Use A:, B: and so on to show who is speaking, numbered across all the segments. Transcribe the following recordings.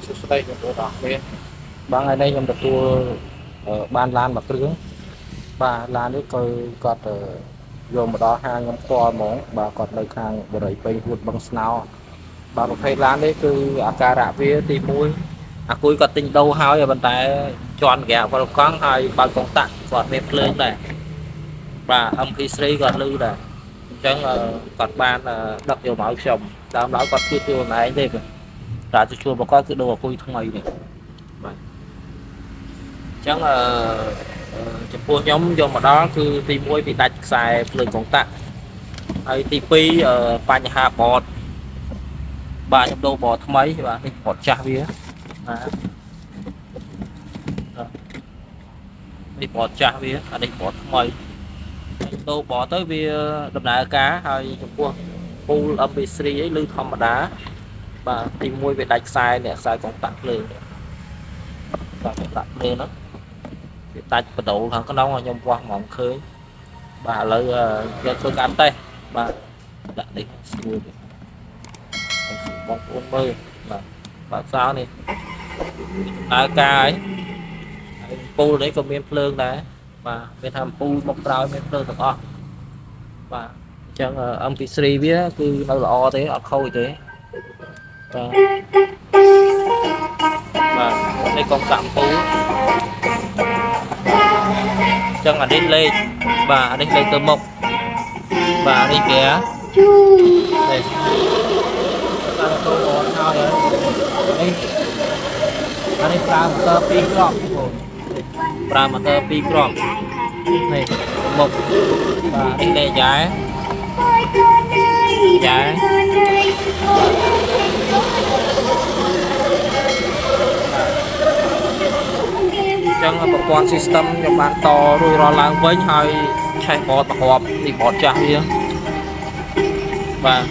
A: សួស្តីបងប្អូនអរគ្នាបាទថ្ងៃនេះខ្ញុំទទួលបានឡានមួយគ្រឿងបាទឡាននេះគឺគាត់យកមកដល់ហាងខ្ញុំផ្ទាល់ហ្មងបាទគាត់នៅខាងបរិយាពេញហួតបឹងស្នោបាទប្រភេទឡាននេះគឺអាការៈវាទី1អាគុយគាត់ទិញដូរហើយប៉ុន្តែជន់ក្រាវល់កង់ហើយបើកកុងតាក់គាត់មានភ្លើងដែរបាទ MP3 គាត់លឺដែរអញ្ចឹងគាត់បានដឹកយកមកឲ្យខ្ញុំដើមឡើយគាត់ជួយខ្លួនឯងទេតែជួបបកគឺដូរអាគុយថ្មីនេះបាទអញ្ចឹងចំពោះខ្ញុំយកមកដល់គឺទី1វាដាច់ខ្សែភ្លើងកុងតាក់ហើយទី2បញ្ហាបតបាទខ្ញុំដូរបតថ្មីបាទនេះបតចាស់វាបាទនេះបតចាស់វាអានេះបតថ្មីដូរបតទៅវាដំណើរការហើយចំពោះពូល MP3 អីលឺធម្មតាបាទទី1វាដាច់ខ្សែនេះខ្សែកុងតាក់ភ្លើងខ្សែកុងតាក់ភ្លើងហ្នឹងវាដាច់បដូរខាងក្នុងខ្ញុំវាស់ហ្មងឃើញបាទឥឡូវយកធ្វើការតេស្តបាទដាក់នេះស្រួលបងប្អូនមើលបាទសោនេះដើរការហើយពូលនេះក៏មានភ្លើងដែរបាទមានថាពូលមកក្រោយមានភ្លើងទាំងអស់បាទអញ្ចឹង MP3 វាគឺនៅល្អទេអត់ខូចទេបាទនេះកុំតាក់ពូលអញ្ចឹងអានេះលេខបាទអានេះលេខទៅមុខបាទនេះគេនេះតាមទៅអត់ហើយនេះអានេះប្រើម៉ូទ័រ2គ្រាប់បងប្រើម៉ូទ័រ2គ្រាប់នេះមុខបាទនេះលេខយ៉ែចឹងប្រព័ន្ធ system ខ្ញុំបានតរួចរាល់ឡើងវិញហើយឆេះបតប្រកបនេះបតចាស់វាបាទ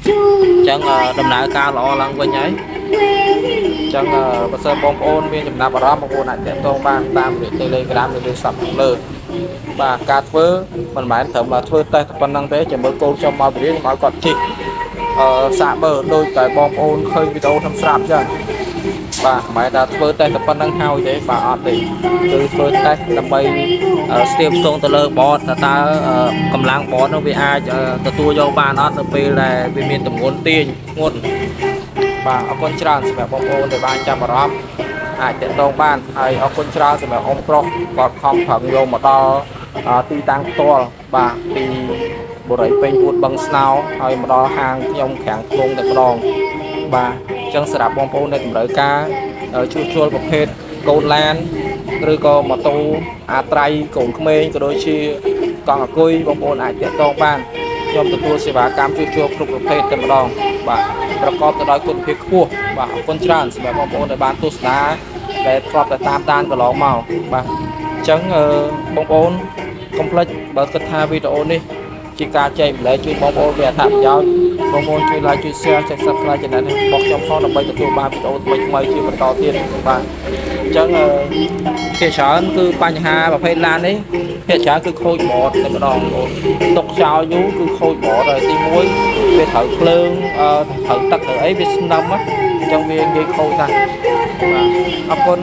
A: អញ្ចឹងដំណើរការល្អឡើងវិញហើយអញ្ចឹងបើសិនបងប្អូនមានចំណាប់អារម្មណ៍បងប្អូនអាចទាក់ទងបានតាមរយៈ Telegram ឬលេខសាប់ខាងលើបាទការធ្វើមិនមែនត្រឹមធ្វើតេស្តប៉ុណ្្នឹងទេចាំមើលកូនខ្ញុំមករៀនខ្ញុំឲ្យគាត់ជិះសាកមើលដូចតែបងប្អូនឃើញវីដេអូខ្ញុំស្រាប់អញ្ចឹងបាទមិនមែនថាធ្វើតេស្តតែប៉ុណ្្នឹងហើយទេបាទអត់ទេគឺធ្វើតេស្តដើម្បីស្ទាបស្ទងទៅលើបតតើកម្លាំងបតនោះវាអាចទទួលយកបានអត់នៅពេលដែលវាមានទម្ងន់ទាញធ្ងន់បាទអរគុណច្រើនសម្រាប់បងប្អូនដែលបានចាប់អារម្មណ៍អាចទាក់ទងបានហើយអរគុណច្រើនសម្រាប់អ៊ំប្រុសគាត់ខំប្រឹងយកមកដល់ទីតាំងផ្ទាល់បាទពីបរិយាពេញហួតបឹងស្នោហើយមកដល់ហាងខ្ញុំខាងក្នុងតែម្ដងបាទអញ្ចឹងសម្រាប់បងប្អូនដែលតម្រូវការជួសជុលប្រភេទកូនឡានឬក៏ម៉ូតូអាត្រៃកូនក្មេងក៏ដូចជាកង់អាគុយបងប្អូនអាចទាក់ទងបានខ្ញុំទទួលសេវាកម្មជួសជុលគ្រប់ប្រភេទតែម្ដងបាទប្រកបទៅដោយគុណភាពខ្ពស់បាទអរគុណច្រើនសម្រាប់បងប្អូនដែលបានទស្សនាដែលធ្លាប់តែតាមដានកន្លងមកបាទអញ្ចឹងបងប្អូនកុំភ្លេចបើគិតថាវីដេអូនេះជាការចែកម្លែកជួយបងប្អូនវាអត្ថប្រយោជន៍បងប្អូនជួយ like ជួយ share ចុច subscribe ចំណែកនេះរបស់ខ្ញុំផងដើម្បីទទួលបានវីដេអូថ្មីៗជាបន្តទៀតបាទអញ្ចឹងភាគច្រើនគឺបញ្ហាប្រភេទឡាននេះភាគច្រើនគឺខូចបតតែម្ដងបងទុកចោលយូរគឺខូចបតហើយទី1វាត្រូវភ្លើងត្រូវទឹកត្រូវអីវាស្នឹមអញ្ចឹងវាងាយខូចណាស់បាទអរគុណ